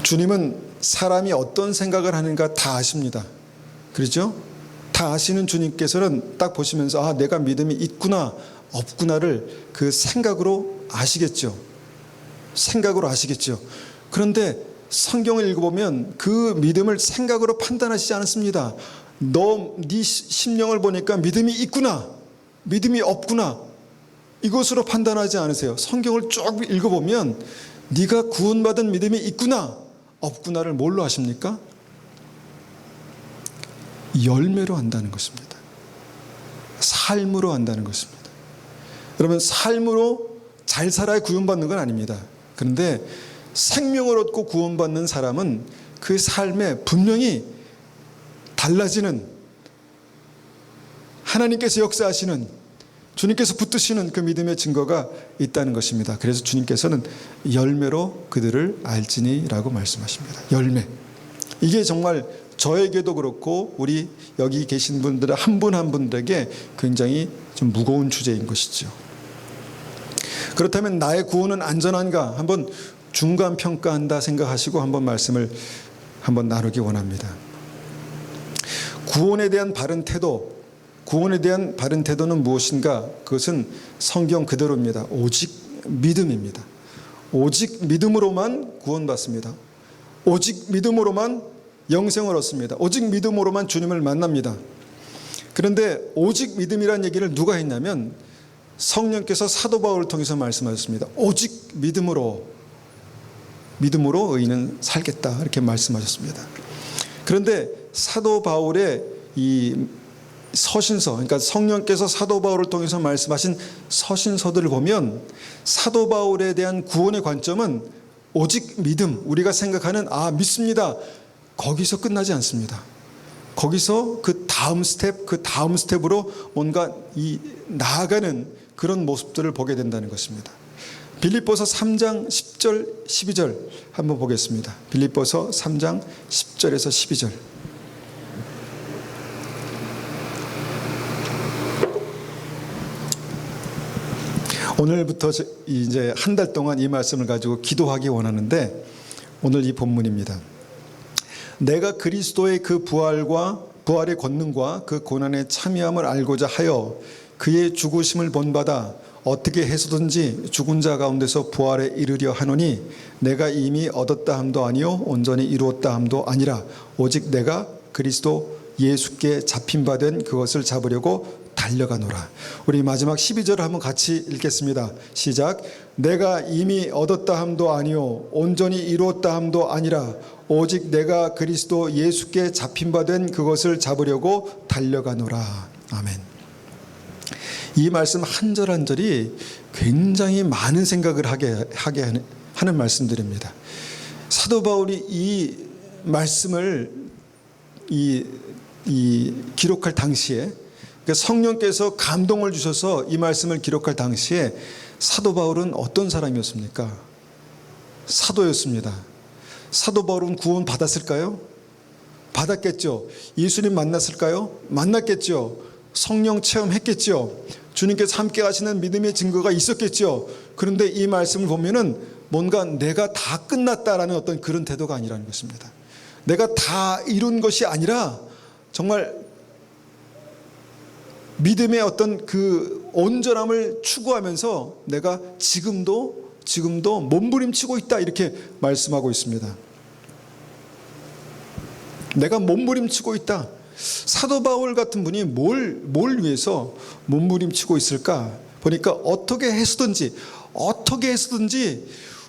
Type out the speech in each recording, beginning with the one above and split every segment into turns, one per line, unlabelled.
주님은 사람이 어떤 생각을 하는가 다 아십니다. 그렇죠? 다 아시는 주님께서는 딱 보시면서 내가 믿음이 있구나 없구나를 그 생각으로 아시겠죠. 생각으로 아시겠죠. 그런데 성경을 읽어보면 그 믿음을 생각으로 판단하시지 않습니다. 네 심령을 보니까 믿음이 있구나 믿음이 없구나 이것으로 판단하지 않으세요. 성경을 쭉 읽어보면 네가 구원받은 믿음이 있구나 없구나를 뭘로 하십니까? 열매로 한다는 것입니다. 삶으로 한다는 것입니다. 여러분, 삶으로 잘 살아야 구원받는 건 아닙니다. 그런데 생명을 얻고 구원받는 사람은 그 삶에 분명히 달라지는, 하나님께서 역사하시는, 주님께서 붙드시는 그 믿음의 증거가 있다는 것입니다. 그래서 주님께서는 열매로 그들을 알지니라고 말씀하십니다. 열매. 이게 정말 저에게도 그렇고 우리 여기 계신 분들 한 분 한 분들에게 굉장히 좀 무거운 주제인 것이죠. 그렇다면 나의 구원은 안전한가? 한번 중간 평가한다 생각하시고 한번 말씀을 한번 나누기 원합니다. 구원에 대한 바른 태도, 구원에 대한 바른 태도는 무엇인가? 그것은 성경 그대로입니다. 오직 믿음입니다. 오직 믿음으로만 구원받습니다. 오직 믿음으로만 영생을 얻습니다. 오직 믿음으로만 주님을 만납니다. 그런데 오직 믿음이라는 얘기를 누가 했냐면 성령께서 사도 바울을 통해서 말씀하셨습니다. 오직 믿음으로 의인은 살겠다 이렇게 말씀하셨습니다. 그런데 사도 바울의 이 서신서, 그러니까 성령께서 사도 바울을 통해서 말씀하신 서신서들을 보면 사도 바울에 대한 구원의 관점은 오직 믿음, 우리가 생각하는 믿습니다, 거기서 끝나지 않습니다. 거기서 그 다음 스텝으로 뭔가 나아가는 그런 모습들을 보게 된다는 것입니다. 빌립보서 3장 10절 12절 한번 보겠습니다. 빌립보서 3장 10절에서 12절. 오늘부터 이제 한 달 동안 이 말씀을 가지고 기도하기 원하는데 오늘 이 본문입니다. 내가 그리스도의 그 부활의 권능과 그 고난의 참여함을 알고자 하여 그의 죽으심을 본받아 어떻게 해서든지 죽은 자 가운데서 부활에 이르려 하노니 내가 이미 얻었다 함도 아니요 온전히 이루었다 함도 아니라 오직 내가 그리스도 예수께 잡힌 바 된 그것을 잡으려고 달려가노라. 우리 마지막 12절을 한번 같이 읽겠습니다. 시작. 내가 이미 얻었다 함도 아니요 온전히 이루었다 함도 아니라 오직 내가 그리스도 예수께 잡힌 바 된 그것을 잡으려고 달려가노라. 아멘. 이 말씀 한 절 한 절이 굉장히 많은 생각을 하게 하는 말씀들입니다. 사도 바울이 이 말씀을 기록할 당시에, 그러니까 성령께서 감동을 주셔서 이 말씀을 기록할 당시에 사도 바울은 어떤 사람이었습니까? 사도였습니다. 사도 바울은 구원 받았을까요? 받았겠죠. 예수님 만났을까요? 만났겠죠. 성령 체험했겠죠. 주님께서 함께 하시는 믿음의 증거가 있었겠죠. 그런데 이 말씀을 보면은 뭔가 내가 다 끝났다라는 어떤 그런 태도가 아니라는 것입니다. 내가 다 이룬 것이 아니라 정말 믿음의 어떤 그 온전함을 추구하면서 내가 지금도 몸부림치고 있다 이렇게 말씀하고 있습니다. 내가 몸부림치고 있다. 사도 바울 같은 분이 뭘 위해서 몸부림치고 있을까? 보니까 어떻게 해서든지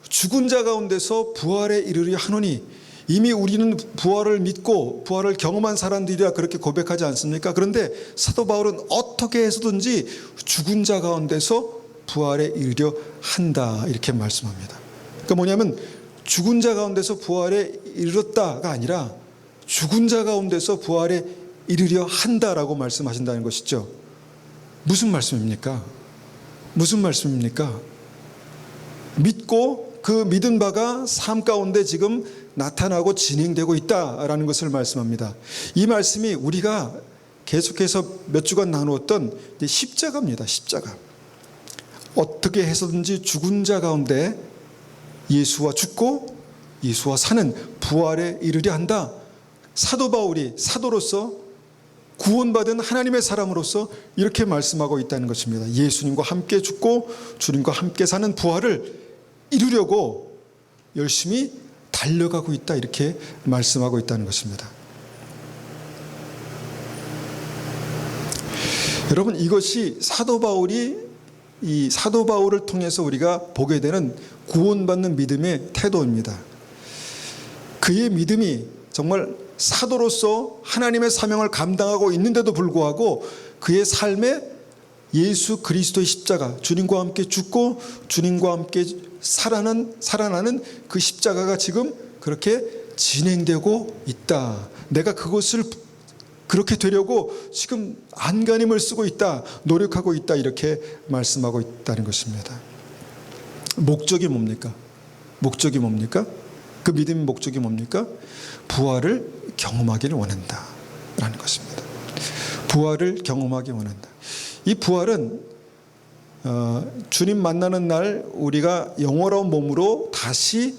죽은 자 가운데서 부활에 이르려 하노니, 이미 우리는 부활을 믿고 부활을 경험한 사람들이라 그렇게 고백하지 않습니까? 그런데 사도 바울은 어떻게 해서든지 죽은 자 가운데서 부활에 이르려 한다 이렇게 말씀합니다. 그러니까 뭐냐면 죽은 자 가운데서 부활에 이르렀다가 아니라 죽은 자 가운데서 부활에 이르려 한다라고 말씀하신다는 것이죠. 무슨 말씀입니까? 무슨 말씀입니까? 믿고 그 믿은 바가 삶 가운데 지금 나타나고 진행되고 있다라는 것을 말씀합니다. 이 말씀이 우리가 계속해서 몇 주간 나누었던 십자가입니다. 십자가. 어떻게 해서든지 죽은 자 가운데 예수와 죽고 예수와 사는 부활에 이르려 한다. 사도 바울이 사도로서 구원받은 하나님의 사람으로서 이렇게 말씀하고 있다는 것입니다. 예수님과 함께 죽고 주님과 함께 사는 부활을 이루려고 열심히 달려가고 있다, 이렇게 말씀하고 있다는 것입니다. 여러분, 이것이 사도 바울을 통해서 우리가 보게 되는 구원받는 믿음의 태도입니다. 그의 믿음이 정말 사도로서 하나님의 사명을 감당하고 있는데도 불구하고 그의 삶에 예수 그리스도의 십자가, 주님과 함께 죽고 주님과 함께 살아나는 그 십자가가 지금 그렇게 진행되고 있다. 내가 그것을 그렇게 되려고 지금 안간힘을 쓰고 있다, 노력하고 있다, 이렇게 말씀하고 있다는 것입니다. 목적이 뭡니까? 목적이 뭡니까? 그 믿음의 목적이 뭡니까? 부활을 경험하기를 원한다 라는 것입니다. 부활을 경험하기 원한다. 이 부활은 주님 만나는 날 우리가 영원한 몸으로 다시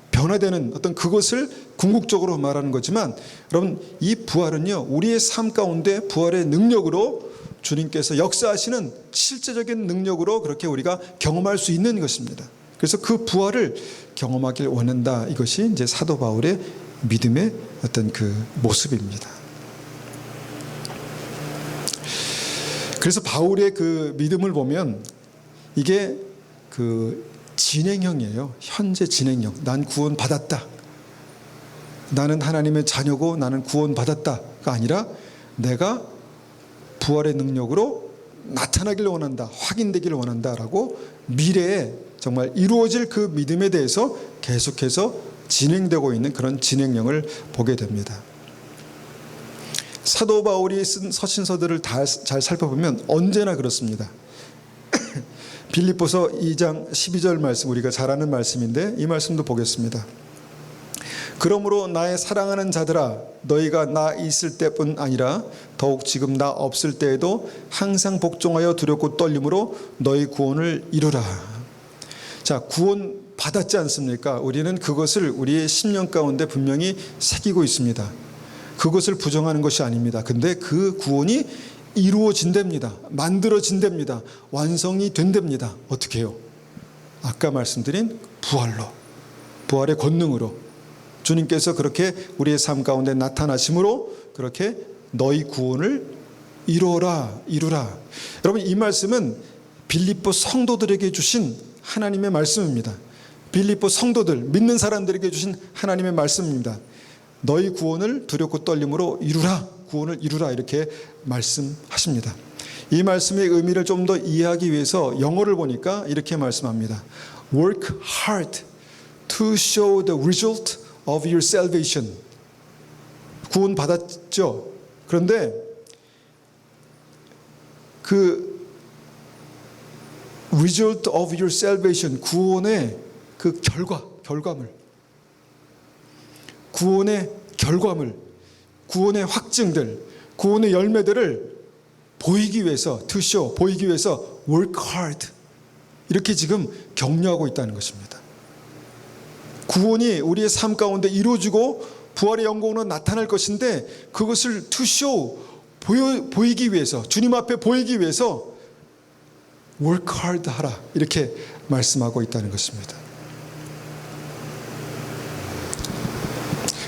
변화되는 어떤 그것을 궁극적으로 말하는 거지만, 여러분, 이 부활은요, 우리의 삶 가운데 부활의 능력으로 주님께서 역사하시는 실제적인 능력으로 그렇게 우리가 경험할 수 있는 것입니다. 그래서 그 부활을 경험하길 원한다. 이것이 이제 사도 바울의 믿음의 어떤 그 모습입니다. 그래서 바울의 그 믿음을 보면 이게 그 진행형이에요. 현재 진행형. 난 구원받았다. 나는 하나님의 자녀고 나는 구원받았다가 아니라 내가 부활의 능력으로 나타나길 원한다, 확인되길 원한다라고 미래에 정말 이루어질 그 믿음에 대해서 계속해서 진행되고 있는 그런 진행형을 보게 됩니다. 사도 바울이 쓴 서신서들을 잘 살펴보면 언제나 그렇습니다. 빌립보서 2장 12절 말씀, 우리가 잘 아는 말씀인데 이 말씀도 보겠습니다. 그러므로 나의 사랑하는 자들아, 너희가 나 있을 때뿐 아니라 더욱 지금 나 없을 때에도 항상 복종하여 두렵고 떨림으로 너희 구원을 이루라. 자, 구원 받았지 않습니까? 우리는 그것을 우리의 심령 가운데 분명히 새기고 있습니다. 그것을 부정하는 것이 아닙니다. 근데 그 구원이 이루어진답니다. 만들어진답니다. 완성이 된답니다. 어떻게 해요? 아까 말씀드린 부활로, 부활의 권능으로 주님께서 그렇게 우리의 삶 가운데 나타나심으로 그렇게 너희 구원을 이루라. 여러분, 이 말씀은 빌립보 성도들에게 주신 하나님의 말씀입니다. 빌립보 성도들, 믿는 사람들에게 주신 하나님의 말씀입니다. 너희 구원을 두렵고 떨림으로 이루라, 구원을 이루라, 이렇게 말씀하십니다. 이 말씀의 의미를 좀 더 이해하기 위해서 영어를 보니까 이렇게 말씀합니다. Work hard to show the result of your salvation. 구원 받았죠. 그런데 그 result of your salvation, 구원의 그 결과물, 구원의 결과물, 구원의 확증들, 구원의 열매들을 보이기 위해서, to show, 보이기 위해서 work hard, 이렇게 지금 격려하고 있다는 것입니다. 구원이 우리의 삶 가운데 이루어지고 부활의 영광으로 나타날 것인데 그것을 to show, 보이기 위해서, 주님 앞에 보이기 위해서 work hard 하라, 이렇게 말씀하고 있다는 것입니다.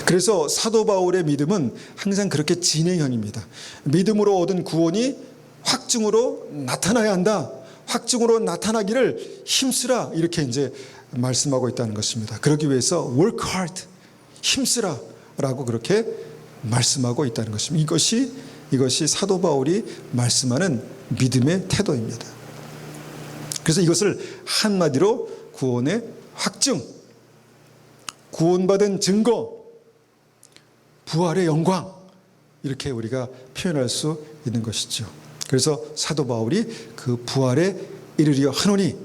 그래서 사도 바울의 믿음은 항상 그렇게 진행형입니다. 믿음으로 얻은 구원이 확증으로 나타나야 한다. 확증으로 나타나기를 힘쓰라, 이렇게 이제 말씀하고 있다는 것입니다. 그러기 위해서 work hard, 힘쓰라 라고 그렇게 말씀하고 있다는 것입니다. 이것이 사도 바울이 말씀하는 믿음의 태도입니다. 그래서 이것을 한마디로 구원의 확증, 구원받은 증거, 부활의 영광, 이렇게 우리가 표현할 수 있는 것이죠. 그래서 사도 바울이 그 부활에 이르려 하노니,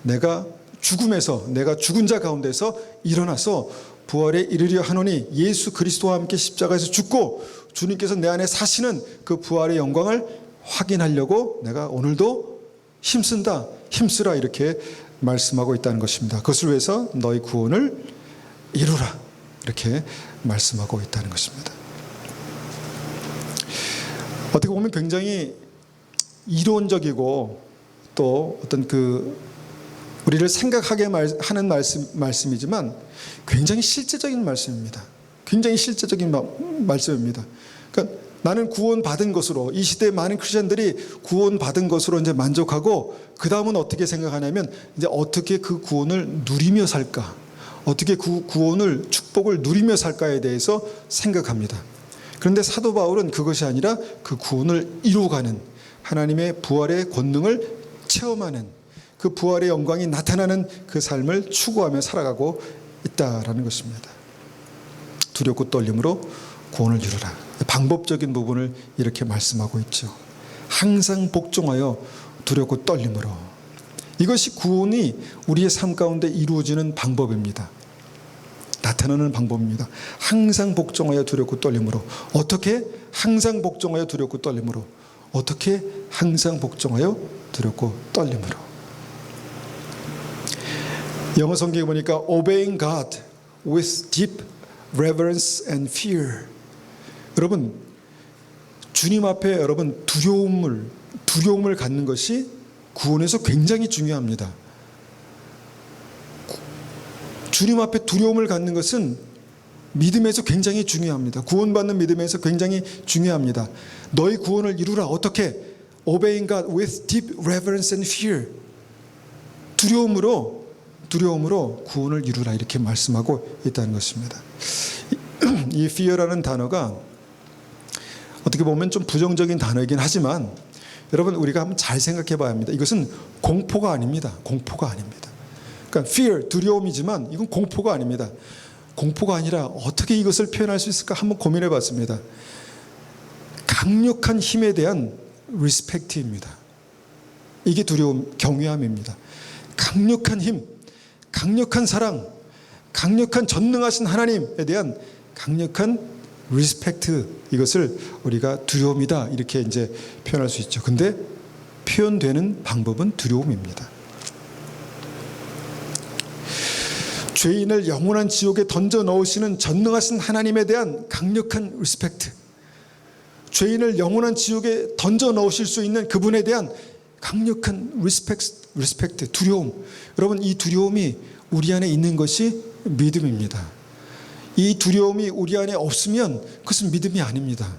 내가 죽음에서, 내가 죽은 자 가운데서 일어나서 부활에 이르려 하노니, 예수 그리스도와 함께 십자가에서 죽고 주님께서 내 안에 사시는 그 부활의 영광을 확인하려고 내가 오늘도 힘쓰라, 이렇게 말씀하고 있다는 것입니다. 그것을 위해서 너희 구원을 이루라, 이렇게 말씀하고 있다는 것입니다. 어떻게 보면 굉장히 이론적이고 또 어떤 우리를 생각하게 하는 말씀이지만 굉장히 실제적인 말씀입니다. 굉장히 실제적인 말씀입니다. 그러니까 나는 구원받은 것으로, 이 시대의 많은 크리스천들이 구원받은 것으로 이제 만족하고, 그 다음은 어떻게 생각하냐면 이제 어떻게 그 구원을 누리며 살까, 어떻게 그 구원을, 축복을 누리며 살까에 대해서 생각합니다. 그런데 사도 바울은 그것이 아니라 그 구원을 이루어가는, 하나님의 부활의 권능을 체험하는, 그 부활의 영광이 나타나는 그 삶을 추구하며 살아가고 있다라는 것입니다. 두렵고 떨림으로 구원을 이루라. 방법적인 부분을 이렇게 말씀하고 있죠. 항상 복종하여 두렵고 떨림으로. 이것이 구원이 우리의 삶 가운데 이루어지는 방법입니다. 나타나는 방법입니다. 항상 복종하여 두렵고 떨림으로. 어떻게? 항상 복종하여 두렵고 떨림으로. 어떻게? 항상 복종하여 두렵고 떨림으로. 영어 성경에 보니까 obeying God with deep reverence and fear. 여러분, 주님 앞에 여러분 두려움을 갖는 것이 구원에서 굉장히 중요합니다. 주님 앞에 두려움을 갖는 것은 믿음에서 굉장히 중요합니다. 구원받는 믿음에서 굉장히 중요합니다. 너희 구원을 이루라. 어떻게? Obeying God with deep reverence and fear. 두려움으로 구원을 이루라, 이렇게 말씀하고 있다는 것입니다. 이 fear라는 단어가 어떻게 보면 좀 부정적인 단어이긴 하지만 여러분, 우리가 한번 잘 생각해 봐야 합니다. 이것은 공포가 아닙니다. 공포가 아닙니다. 그러니까 fear, 두려움이지만 이건 공포가 아닙니다. 공포가 아니라 어떻게 이것을 표현할 수 있을까 한번 고민해 봤습니다. 강력한 힘에 대한 respect입니다. 이게 두려움, 경외함입니다. 강력한 힘, 강력한 사랑, 강력한 전능하신 하나님에 대한 강력한 respect, 이것을 우리가 두려움이다, 이렇게 이제 표현할 수 있죠. 근데 표현되는 방법은 두려움입니다. 죄인을 영원한 지옥에 던져 넣으시는 전능하신 하나님에 대한 강력한 리스펙트, 죄인을 영원한 지옥에 던져 넣으실 수 있는 그분에 대한 강력한 리스펙트, 두려움. 여러분, 이 두려움이 우리 안에 있는 것이 믿음입니다. 이 두려움이 우리 안에 없으면 그것은 믿음이 아닙니다.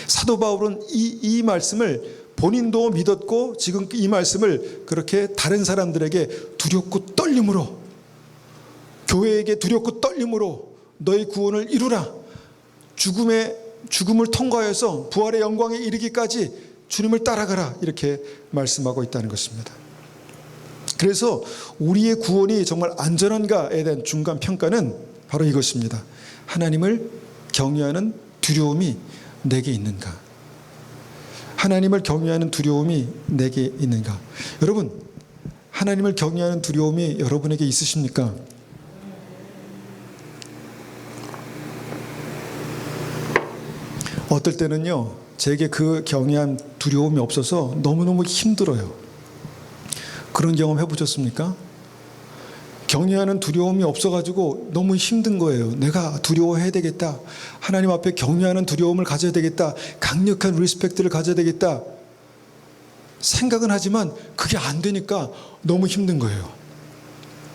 사도 바울은 이 말씀을 본인도 믿었고 지금 이 말씀을 그렇게 다른 사람들에게 두렵고 떨림으로, 교회에게 두렵고 떨림으로 너희 구원을 이루라, 죽음을 통과해서 부활의 영광에 이르기까지 주님을 따라가라, 이렇게 말씀하고 있다는 것입니다. 그래서 우리의 구원이 정말 안전한가에 대한 중간 평가는 바로 이것입니다. 하나님을 경외하는 두려움이 내게 있는가? 하나님을 경외하는 두려움이 내게 있는가? 여러분, 하나님을 경외하는 두려움이 여러분에게 있으십니까? 어떨 때는요, 제게 그 경외한 두려움이 없어서 너무너무 힘들어요. 그런 경험 해보셨습니까? 경외하는 두려움이 없어가지고 너무 힘든 거예요. 내가 두려워해야 되겠다. 하나님 앞에 경외하는 두려움을 가져야 되겠다. 강력한 리스펙트를 가져야 되겠다. 생각은 하지만 그게 안 되니까 너무 힘든 거예요.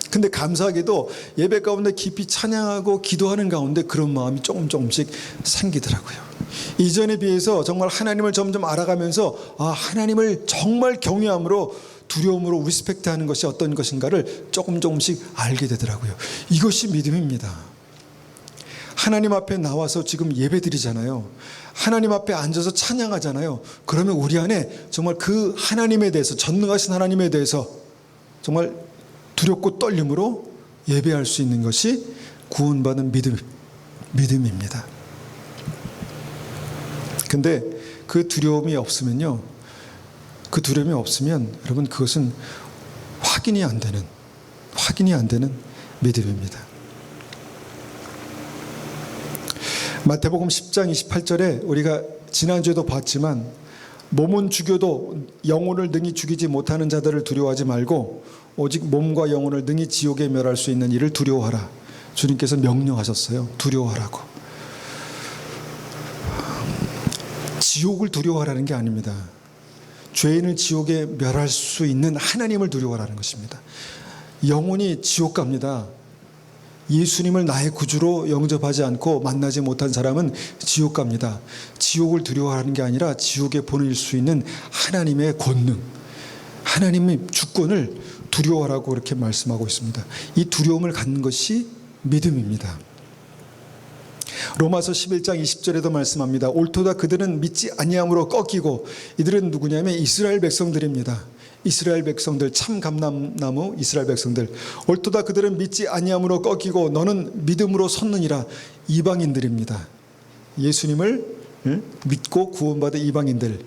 근데 감사하게도 예배 가운데 깊이 찬양하고 기도하는 가운데 그런 마음이 조금씩 생기더라고요. 이전에 비해서 정말 하나님을 점점 알아가면서 하나님을 정말 경외함으로, 두려움으로 리스펙트하는 것이 어떤 것인가를 조금씩 알게 되더라고요. 이것이 믿음입니다. 하나님 앞에 나와서 지금 예배 드리잖아요. 하나님 앞에 앉아서 찬양하잖아요. 그러면 우리 안에 정말 그 하나님에 대해서, 전능하신 하나님에 대해서 정말 두렵고 떨림으로 예배할 수 있는 것이 구원받은 믿음입니다. 근데 그 두려움이 없으면 여러분, 그것은 확인이 안 되는 믿음입니다. 마태복음 10장 28절에 우리가 지난주에도 봤지만, 몸은 죽여도 영혼을 능히 죽이지 못하는 자들을 두려워하지 말고 오직 몸과 영혼을 능히 지옥에 멸할 수 있는 이를 두려워하라. 주님께서 명령하셨어요. 두려워하라고. 지옥을 두려워하라는 게 아닙니다. 죄인을 지옥에 멸할 수 있는 하나님을 두려워하라는 것입니다. 영혼이 지옥 갑니다. 예수님을 나의 구주로 영접하지 않고 만나지 못한 사람은 지옥 갑니다. 지옥을 두려워하는 게 아니라 지옥에 보낼 수 있는 하나님의 권능, 하나님의 주권을 두려워하라고 이렇게 말씀하고 있습니다. 이 두려움을 갖는 것이 믿음입니다. 로마서 11장 20절에도 말씀합니다. 옳도다 그들은 믿지 아니함으로 꺾이고, 이들은 누구냐면 이스라엘 백성들입니다. 이스라엘 백성들, 참 감람나무 이스라엘 백성들. 옳도다 그들은 믿지 아니함으로 꺾이고 너는 믿음으로 섰느니라. 이방인들입니다. 예수님을 믿고 구원받은 이방인들,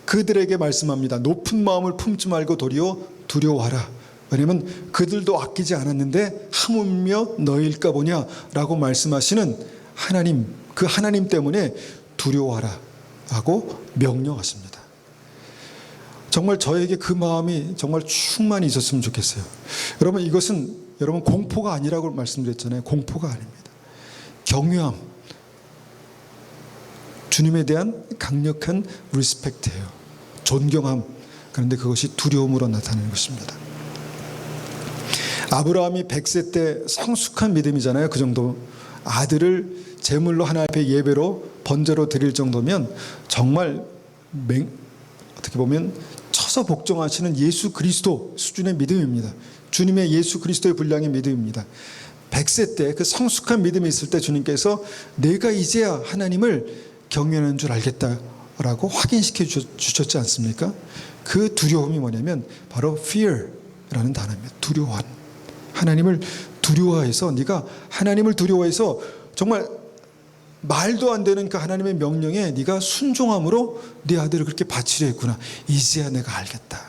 그들에게 말씀합니다. 높은 마음을 품지 말고 도리어 두려워하라. 왜냐하면 그들도 아끼지 않았는데 하물며 너희일까 보냐 라고 말씀하시는 하나님, 그 하나님 때문에 두려워하라 하고 명령하십니다. 정말 저에게 그 마음이 정말 충만히 있었으면 좋겠어요. 여러분, 이것은 여러분 공포가 아니라고 말씀드렸잖아요. 공포가 아닙니다. 경외함, 주님에 대한 강력한 리스펙트예요. 존경함. 그런데 그것이 두려움으로 나타나는 것입니다. 아브라함이 100세 때 성숙한 믿음이잖아요. 그 정도. 아들을 제물로 하나님 앞에 예배로 번제로 드릴 정도면 정말 어떻게 보면 쳐서 복종하시는 예수 그리스도 수준의 믿음입니다. 주님의 예수 그리스도의 분량의 믿음입니다. 100세 때 그 성숙한 믿음이 있을 때 주님께서 내가 이제야 하나님을 경외하는 줄 알겠다라고 확인시켜 주셨지 않습니까? 그 두려움이 뭐냐면 바로 fear라는 단어입니다. 두려워함. 하나님을 두려워해서, 네가 하나님을 두려워해서 정말 말도 안 되는 그 하나님의 명령에 네가 순종함으로 네 아들을 그렇게 바치려 했구나. 이제야 내가 알겠다.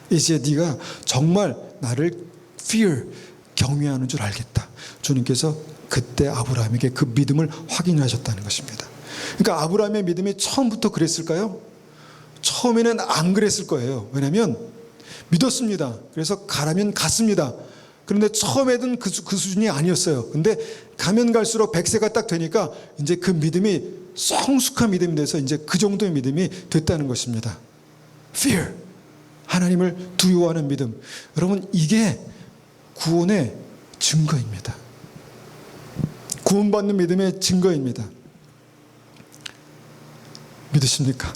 이제 네가 정말 나를 fear, 경외하는 줄 알겠다. 주님께서 그때 아브라함에게 그 믿음을 확인하셨다는 것입니다. 그러니까 아브라함의 믿음이 처음부터 그랬을까요? 처음에는 안 그랬을 거예요. 왜냐하면 믿었습니다. 그래서 가라면 갔습니다. 그런데 처음에는 그 수준이 아니었어요. 근데 가면 갈수록 100세가 딱 되니까 이제 그 믿음이 성숙한 믿음이 돼서 이제 그 정도의 믿음이 됐다는 것입니다. Fear. 하나님을 두려워하는 믿음. 여러분, 이게 구원의 증거입니다. 구원받는 믿음의 증거입니다. 믿으십니까?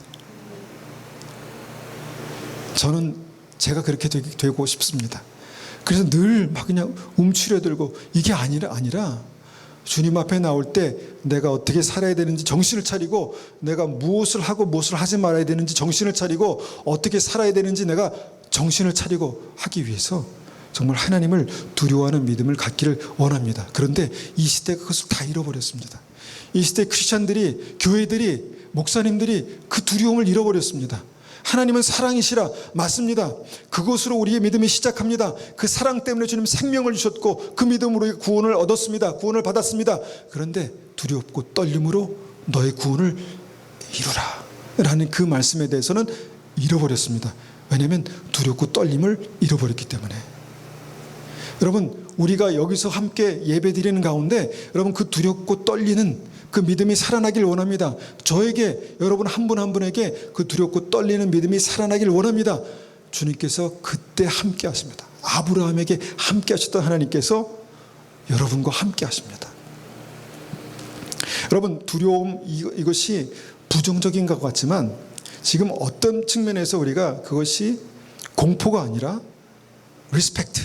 저는 제가 그렇게 되고 싶습니다. 그래서 늘 막 그냥 움츠려들고, 이게 아니라 주님 앞에 나올 때 내가 어떻게 살아야 되는지 정신을 차리고, 내가 무엇을 하고 무엇을 하지 말아야 되는지 정신을 차리고, 어떻게 살아야 되는지 내가 정신을 차리고 하기 위해서 정말 하나님을 두려워하는 믿음을 갖기를 원합니다. 그런데 이 시대가 그것을 다 잃어버렸습니다. 이 시대 크리스찬들이, 교회들이, 목사님들이 그 두려움을 잃어버렸습니다. 하나님은 사랑이시라. 맞습니다. 그것으로 우리의 믿음이 시작합니다. 그 사랑 때문에 주님 생명을 주셨고 그 믿음으로 구원을 얻었습니다. 구원을 받았습니다. 그런데 두렵고 떨림으로 너의 구원을 이루라 라는 그 말씀에 대해서는 잃어버렸습니다. 왜냐하면 두렵고 떨림을 잃어버렸기 때문에. 여러분, 우리가 여기서 함께 예배드리는 가운데 여러분 그 두렵고 떨리는 그 믿음이 살아나길 원합니다. 저에게, 여러분 한 분 한 분에게 그 두렵고 떨리는 믿음이 살아나길 원합니다. 주님께서 그때 함께 하십니다. 아브라함에게 함께 하셨던 하나님께서 여러분과 함께 하십니다. 여러분, 두려움, 이것이 부정적인 것 같지만 지금 어떤 측면에서 우리가 그것이 공포가 아니라 리스펙트,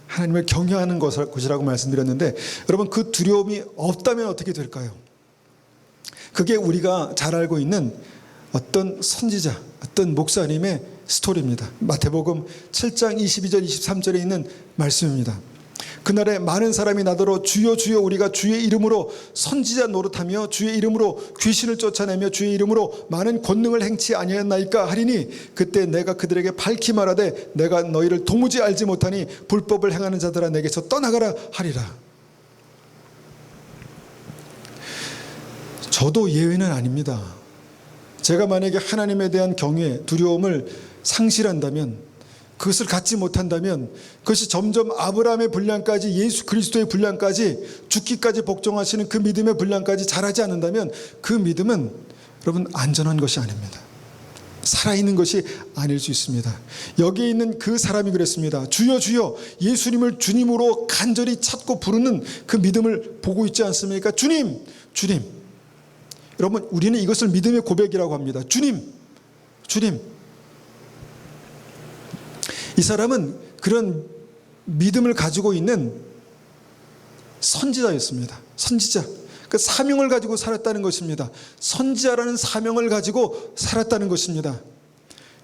하나님을 경외하는 것이라고 말씀드렸는데, 여러분 그 두려움이 없다면 어떻게 될까요? 그게 우리가 잘 알고 있는 어떤 선지자, 어떤 목사님의 스토리입니다. 마태복음 7장 22절 23절에 있는 말씀입니다. 그날에 많은 사람이 나더러 주여 주여 우리가 주의 이름으로 선지자 노릇하며 주의 이름으로 귀신을 쫓아내며 주의 이름으로 많은 권능을 행치 아니하였나이까 하리니 그때 내가 그들에게 밝히 말하되 내가 너희를 도무지 알지 못하니 불법을 행하는 자들아 내게서 떠나가라 하리라. 저도 예외는 아닙니다. 제가 만약에 하나님에 대한 경외, 두려움을 상실한다면 그것을 갖지 못한다면 그것이 점점 아브라함의 분량까지, 예수 그리스도의 분량까지, 죽기까지 복종하시는 그 믿음의 분량까지 자라지 않는다면 그 믿음은 여러분 안전한 것이 아닙니다. 살아있는 것이 아닐 수 있습니다. 여기에 있는 그 사람이 그랬습니다. 주여 주여, 예수님을 주님으로 간절히 찾고 부르는 그 믿음을 보고 있지 않습니까? 주님, 주님. 여러분, 우리는 이것을 믿음의 고백이라고 합니다. 주님, 주님. 이 사람은 그런 믿음을 가지고 있는 선지자였습니다. 선지자. 그 사명을 가지고 살았다는 것입니다. 선지자라는 사명을 가지고 살았다는 것입니다.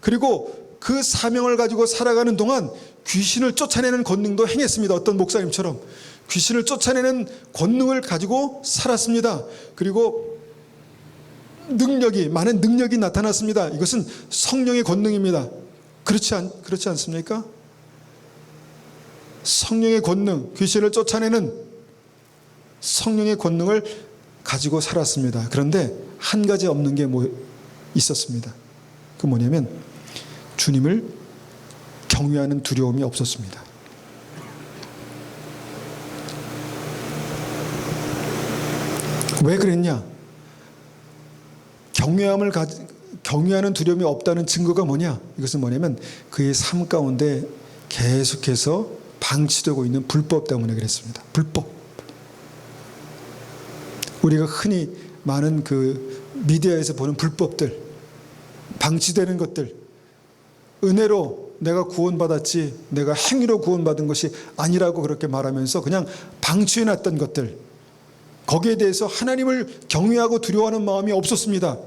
그리고 그 사명을 가지고 살아가는 동안 귀신을 쫓아내는 권능도 행했습니다. 어떤 목사님처럼 귀신을 쫓아내는 권능을 가지고 살았습니다. 그리고 많은 능력이 나타났습니다. 이것은 성령의 권능입니다. 그렇지 않습니까? 성령의 권능, 귀신을 쫓아내는 성령의 권능을 가지고 살았습니다. 그런데 한 가지 없는 게 있었습니다. 그 뭐냐면 주님을 경외하는 두려움이 없었습니다. 왜 그랬냐? 경외하는 두려움이 없다는 증거가 뭐냐? 이것은 뭐냐면 그의 삶 가운데 계속해서 방치되고 있는 불법 때문에 그랬습니다. 불법. 우리가 흔히 많은 그 미디어에서 보는 불법들, 방치되는 것들, 은혜로 내가 구원받았지 내가 행위로 구원받은 것이 아니라고 그렇게 말하면서 그냥 방치해놨던 것들, 거기에 대해서 하나님을 경외하고 두려워하는 마음이 없었습니다.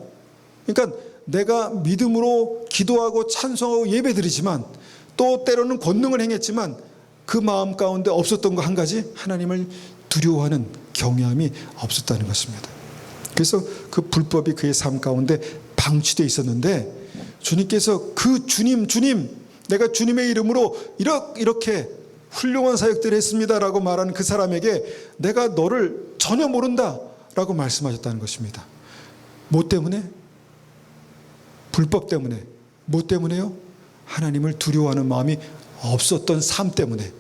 그러니까 내가 믿음으로 기도하고 찬송하고 예배드리지만 또 때로는 권능을 행했지만 그 마음 가운데 없었던 거 한 가지, 하나님을 두려워하는 경외함이 없었다는 것입니다. 그래서 그 불법이 그의 삶 가운데 방치되어 있었는데 주님께서 그 주님, 내가 주님의 이름으로 이렇게 훌륭한 사역들을 했습니다라고 말하는 그 사람에게 내가 너를 전혀 모른다라고 말씀하셨다는 것입니다. 뭐 때문에? 불법 때문에. 뭐 때문에요? 하나님을 두려워하는 마음이 없었던 삶 때문에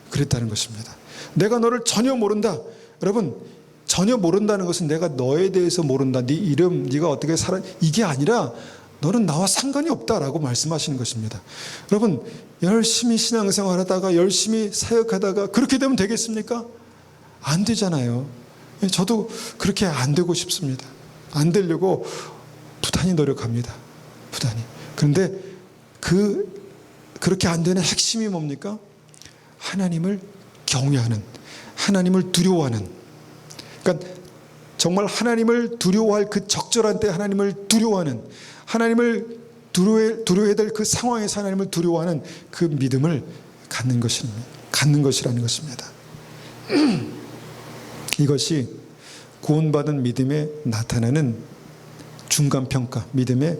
그랬다는 것입니다. 내가 너를 전혀 모른다. 여러분, 전혀 모른다는 것은 내가 너에 대해서 모른다. 네 이름, 네가 어떻게 살아, 이게 아니라 너는 나와 상관이 없다라고 말씀하시는 것입니다. 여러분, 열심히 신앙생활하다가 열심히 사역하다가 그렇게 되면 되겠습니까? 안 되잖아요. 저도 그렇게 안 되고 싶습니다. 안 되려고 부단히 노력합니다. 부단히. 그런데 그렇게 안 되는 핵심이 뭡니까? 하나님을 경외하는, 하나님을 두려워하는, 그러니까 정말 하나님을 두려워할 그 적절한 때 하나님을 두려워하는, 하나님을 두려워해야 될 그 상황에서 하나님을 두려워하는 그 믿음을 갖는 것이라는 것입니다. 이것이 구원받은 믿음에 나타나는 중간평가, 믿음의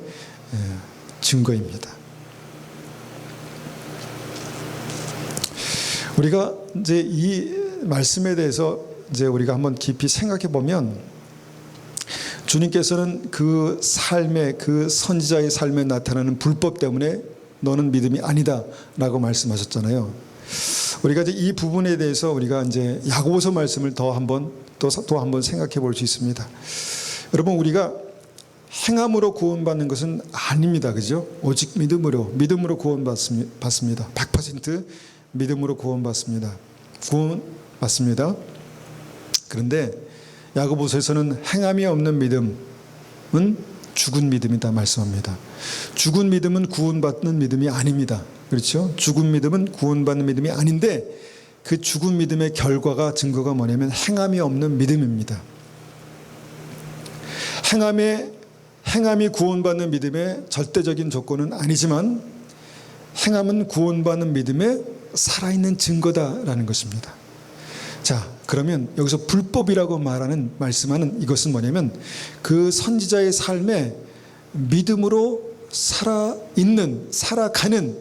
증거입니다. 우리가 이제 이 말씀에 대해서 이제 우리가 한번 깊이 생각해 보면 주님께서는 그 삶의, 그 선지자의 삶에 나타나는 불법 때문에 너는 믿음이 아니다라고 말씀하셨잖아요. 우리가 이제 이 부분에 대해서 우리가 이제 야고보서 말씀을 또 한번 생각해 볼 수 있습니다. 여러분, 우리가 행함으로 구원받는 것은 아닙니다. 그죠? 오직 믿음으로 구원받습니다. 100% 믿음으로 구원받습니다. 그런데 야고보서에서는 행함이 없는 믿음은 죽은 믿음이다 말씀합니다. 죽은 믿음은 구원받는 믿음이 아닙니다. 그렇죠? 죽은 믿음은 구원받는 믿음이 아닌데 그 죽은 믿음의 증거가 뭐냐면 행함이 없는 믿음입니다. 행함이 구원받는 믿음의 절대적인 조건은 아니지만 행함은 구원받는 믿음의 살아있는 증거다라는 것입니다. 자, 그러면 여기서 불법이라고 말씀하는 이것은 뭐냐면 그 선지자의 삶에 믿음으로 살아가는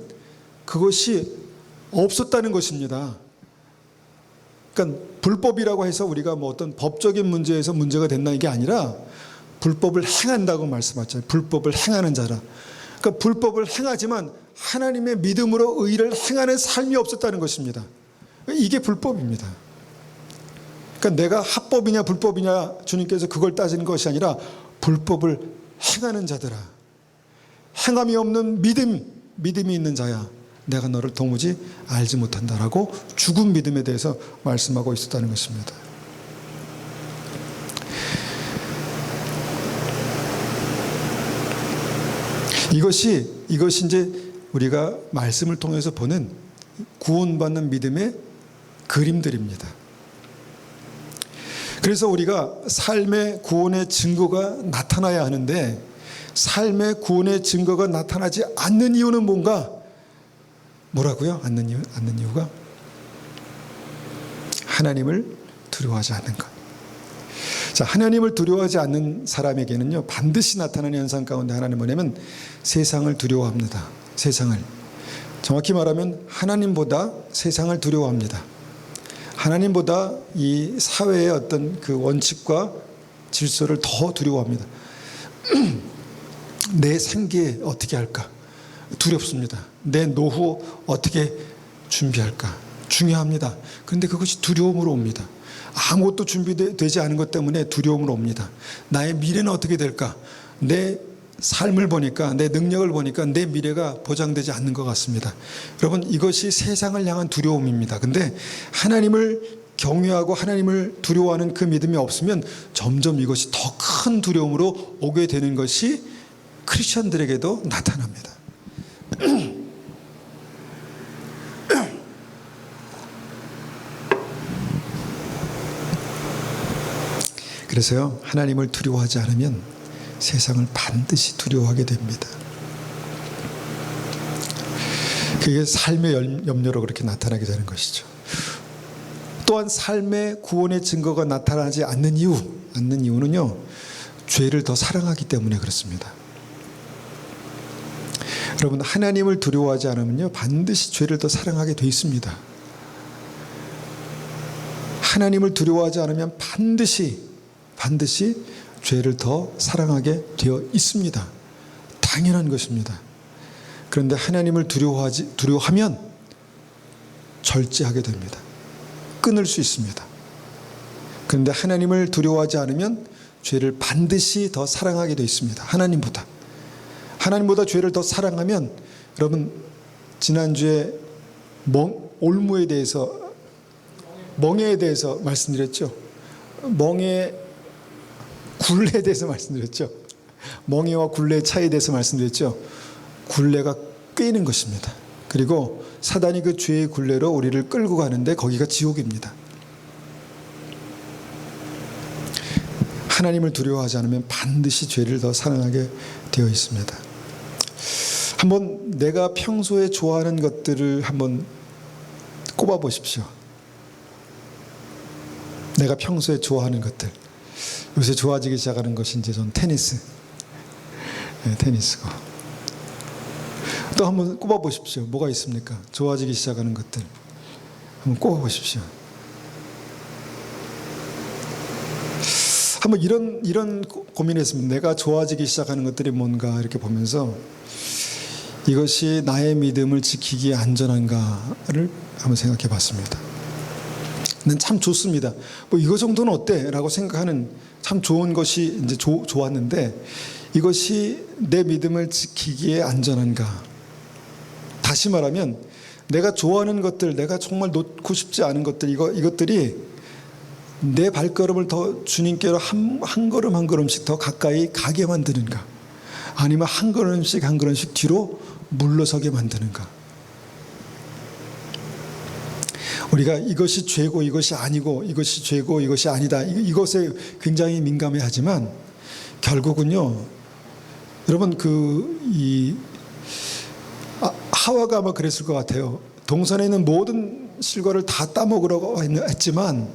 그것이 없었다는 것입니다. 그러니까 불법이라고 해서 우리가 뭐 어떤 법적인 문제에서 문제가 됐나 이게 아니라 불법을 행한다고 말씀하셨잖아요. 불법을 행하는 자라. 그러니까 불법을 행하지만 하나님의 믿음으로 의를 행하는 삶이 없었다는 것입니다. 이게 불법입니다. 그러니까 내가 합법이냐 불법이냐 주님께서 그걸 따지는 것이 아니라 불법을 행하는 자들아, 행함이 없는 믿음이 있는 자야, 내가 너를 도무지 알지 못한다라고 죽은 믿음에 대해서 말씀하고 있었다는 것입니다. 이것이 이제 우리가 말씀을 통해서 보는 구원받는 믿음의 그림들입니다. 그래서 우리가 삶의 구원의 증거가 나타나야 하는데, 삶의 구원의 증거가 나타나지 않는 이유는 뭔가? 뭐라고요? 않는 이유가 하나님을 두려워하지 않는 것. 자, 하나님을 두려워하지 않는 사람에게는요, 반드시 나타나는 현상 가운데 하나는 뭐냐면 세상을 두려워합니다. 세상을. 정확히 말하면 하나님보다 세상을 두려워합니다. 하나님보다 이 사회의 어떤 그 원칙과 질서를 더 두려워합니다. 내 생계 어떻게 할까? 두렵습니다. 내 노후 어떻게 준비할까? 중요합니다. 그런데 그것이 두려움으로 옵니다. 아무것도 준비되지 않은 것 때문에 두려움으로 옵니다. 나의 미래는 어떻게 될까? 내 삶을 보니까, 내 능력을 보니까 내 미래가 보장되지 않는 것 같습니다. 여러분, 이것이 세상을 향한 두려움입니다. 근데 하나님을 경외하고 하나님을 두려워하는 그 믿음이 없으면 점점 이것이 더 큰 두려움으로 오게 되는 것이 크리스천들에게도 나타납니다. 그래서요, 하나님을 두려워하지 않으면 세상을 반드시 두려워하게 됩니다. 그게 삶의 염려로 그렇게 나타나게 되는 것이죠. 또한 삶의 구원의 증거가 나타나지 않는 이유는요, 죄를 더 사랑하기 때문에 그렇습니다. 여러분, 하나님을 두려워하지 않으면요, 반드시 죄를 더 사랑하게 돼 있습니다. 하나님을 두려워하지 않으면 반드시 죄를 더 사랑하게 되어 있습니다. 당연한 것입니다. 그런데 하나님을 두려워하면 절제하게 됩니다. 끊을 수 있습니다. 그런데 하나님을 두려워하지 않으면 죄를 반드시 더 사랑하게 되어 있습니다. 하나님보다 죄를 더 사랑하면, 여러분, 지난주에 멍에에 대해서 말씀드렸죠. 굴레에 대해서 말씀드렸죠. 멍에와 굴레의 차이에 대해서 말씀드렸죠. 굴레가 꿰는 것입니다. 그리고 사단이 그 죄의 굴레로 우리를 끌고 가는데 거기가 지옥입니다. 하나님을 두려워하지 않으면 반드시 죄를 더 사랑하게 되어 있습니다. 한번 내가 평소에 좋아하는 것들을 한번 꼽아 보십시오. 내가 평소에 좋아하는 것들. 요새 좋아지기 시작하는 것이 이제 전 테니스. 네, 테니스고. 또 한번 꼽아 보십시오. 뭐가 있습니까? 좋아지기 시작하는 것들. 한번 꼽아 보십시오. 한번 이런 고민했습니다. 내가 좋아지기 시작하는 것들이 뭔가 이렇게 보면서 이것이 나의 믿음을 지키기에 안전한가를 한번 생각해 봤습니다. 난 참 좋습니다. 뭐 이거 정도는 어때? 라고 생각하는 참 좋은 것이 이제 좋았는데, 이것이 내 믿음을 지키기에 안전한가? 다시 말하면 내가 좋아하는 것들, 내가 정말 놓고 싶지 않은 것들, 이것들이 내 발걸음을 더 주님께로 한 걸음 한 걸음씩 더 가까이 가게 만드는가? 아니면 한 걸음씩 뒤로 물러서게 만드는가? 우리가 이것이 죄고 이것이 아니고, 이것이 죄고 이것이 아니다, 이것에 굉장히 민감해하지만 결국은요, 여러분, 하와가 아마 그랬을 것 같아요. 동산에 있는 모든 실과를 다 따먹으라고 했지만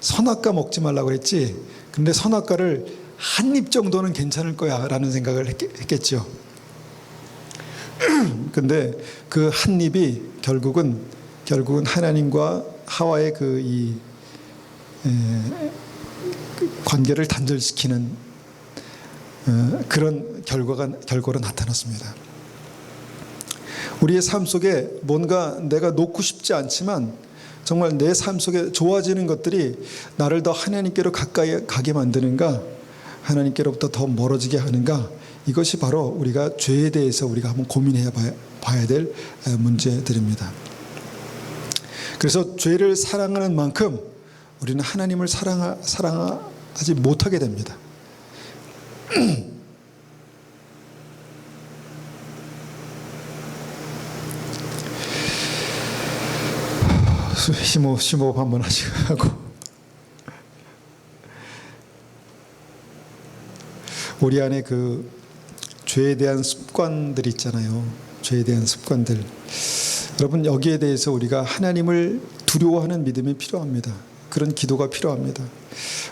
선악과 먹지 말라고 했지. 근데 선악과를 한 입 정도는 괜찮을 거야 라는 생각을 했겠죠. 근데 그 한 입이 결국은 하나님과 하와의 관계를 단절시키는 그런 결과로 나타났습니다. 우리의 삶 속에 뭔가 내가 놓고 싶지 않지만 정말 내 삶 속에 좋아지는 것들이 나를 더 하나님께로 가까이 가게 만드는가, 하나님께로부터 더 멀어지게 하는가, 이것이 바로 우리가 죄에 대해서 우리가 한번 고민해 봐야 될 문제들입니다. 그래서 죄를 사랑하는 만큼 우리는 하나님을 사랑하지 못하게 됩니다. 심호흡 한번 하시고, 우리 안에 그 죄에 대한 습관들이 있잖아요. 죄에 대한 습관들. 여러분, 여기에 대해서 우리가 하나님을 두려워하는 믿음이 필요합니다. 그런 기도가 필요합니다.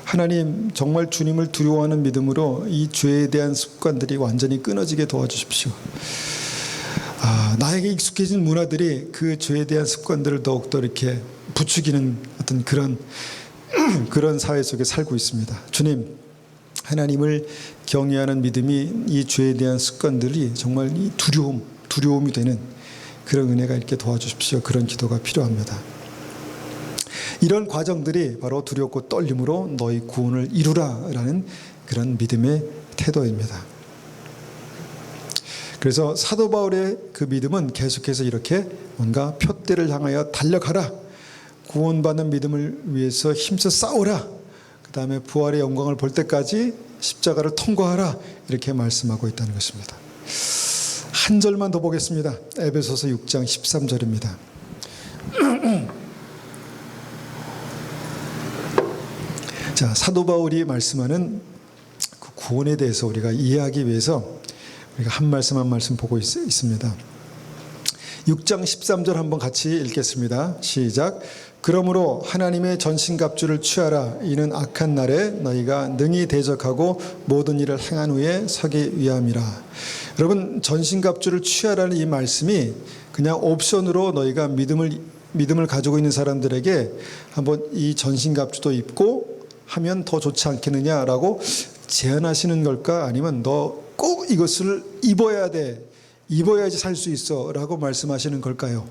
하나님, 정말 주님을 두려워하는 믿음으로 이 죄에 대한 습관들이 완전히 끊어지게 도와주십시오. 나에게 익숙해진 문화들이 그 죄에 대한 습관들을 더욱더 이렇게 부추기는 어떤 그런 사회 속에 살고 있습니다. 주님, 하나님을 경외하는 믿음이 이 죄에 대한 습관들이 정말 이 두려움이 되는 그런 은혜가 있게 도와주십시오. 그런 기도가 필요합니다. 이런 과정들이 바로 두렵고 떨림으로 너희 구원을 이루라라는 그런 믿음의 태도입니다. 그래서 사도 바울의 그 믿음은 계속해서 이렇게 뭔가 표대를 향하여 달려가라, 구원받는 믿음을 위해서 힘써 싸우라, 그 다음에 부활의 영광을 볼 때까지 십자가를 통과하라, 이렇게 말씀하고 있다는 것입니다. 한 절만 더 보겠습니다. 에베소서 6장 13절입니다. 자, 사도 바울이 말씀하는 그 구원에 대해서 우리가 이해하기 위해서 우리가 한 말씀 보고 있습니다. 6장 13절 한번 같이 읽겠습니다. 시작. 그러므로 하나님의 전신갑주를 취하라. 이는 악한 날에 너희가 능히 대적하고 모든 일을 행한 후에 서기 위함이라. 여러분, 전신갑주를 취하라는 이 말씀이 그냥 옵션으로 너희가 믿음을 가지고 있는 사람들에게 한번 이 전신갑주도 입고 하면 더 좋지 않겠느냐라고 제안하시는 걸까? 아니면 너 꼭 이것을 입어야 돼, 입어야지 살 수 있어 라고 말씀하시는 걸까요?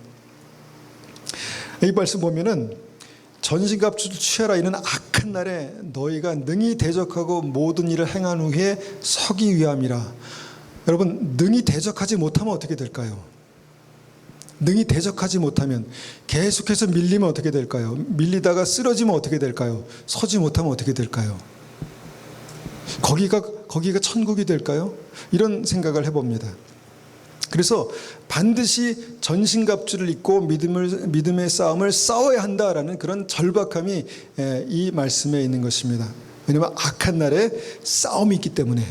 이 말씀 보면은 전신갑주를 취하라. 이는 악한 날에 너희가 능히 대적하고 모든 일을 행한 후에 서기 위함이라. 여러분, 능히 대적하지 못하면 어떻게 될까요? 능히 대적하지 못하면, 계속해서 밀리면 어떻게 될까요? 밀리다가 쓰러지면 어떻게 될까요? 서지 못하면 어떻게 될까요? 거기가 천국이 될까요? 이런 생각을 해봅니다. 그래서 반드시 전신갑주를 입고 믿음의 싸움을 싸워야 한다라는 그런 절박함이 이 말씀에 있는 것입니다. 왜냐하면 악한 날에 싸움이 있기 때문에,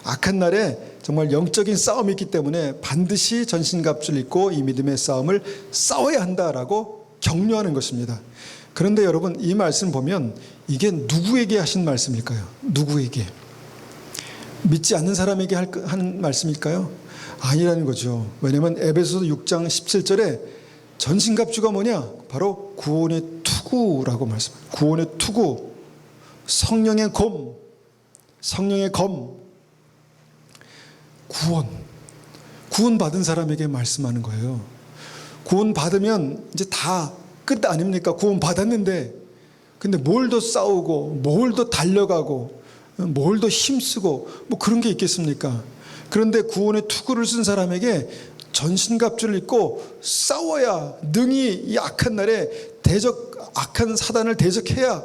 악한 날에 정말 영적인 싸움이 있기 때문에 반드시 전신갑주를 입고 이 믿음의 싸움을 싸워야 한다라고 격려하는 것입니다. 그런데 여러분, 이 말씀 보면 이게 누구에게 하신 말씀일까요? 누구에게? 믿지 않는 사람에게 하는 말씀일까요? 아니라는 거죠. 왜냐하면 에베소서 6장 17절에 전신갑주가 뭐냐? 바로 구원의 투구라고 말씀합니다. 구원의 투구, 성령의 검, 구원 받은 사람에게 말씀하는 거예요. 구원 받으면 이제 다 끝 아닙니까? 구원 받았는데, 근데 뭘 더 싸우고, 뭘 더 달려가고, 뭘 더 힘쓰고, 뭐 그런 게 있겠습니까? 그런데 구원의 투구를 쓴 사람에게 전신갑주를 입고 싸워야 능히 이 악한 날에 악한 사단을 대적해야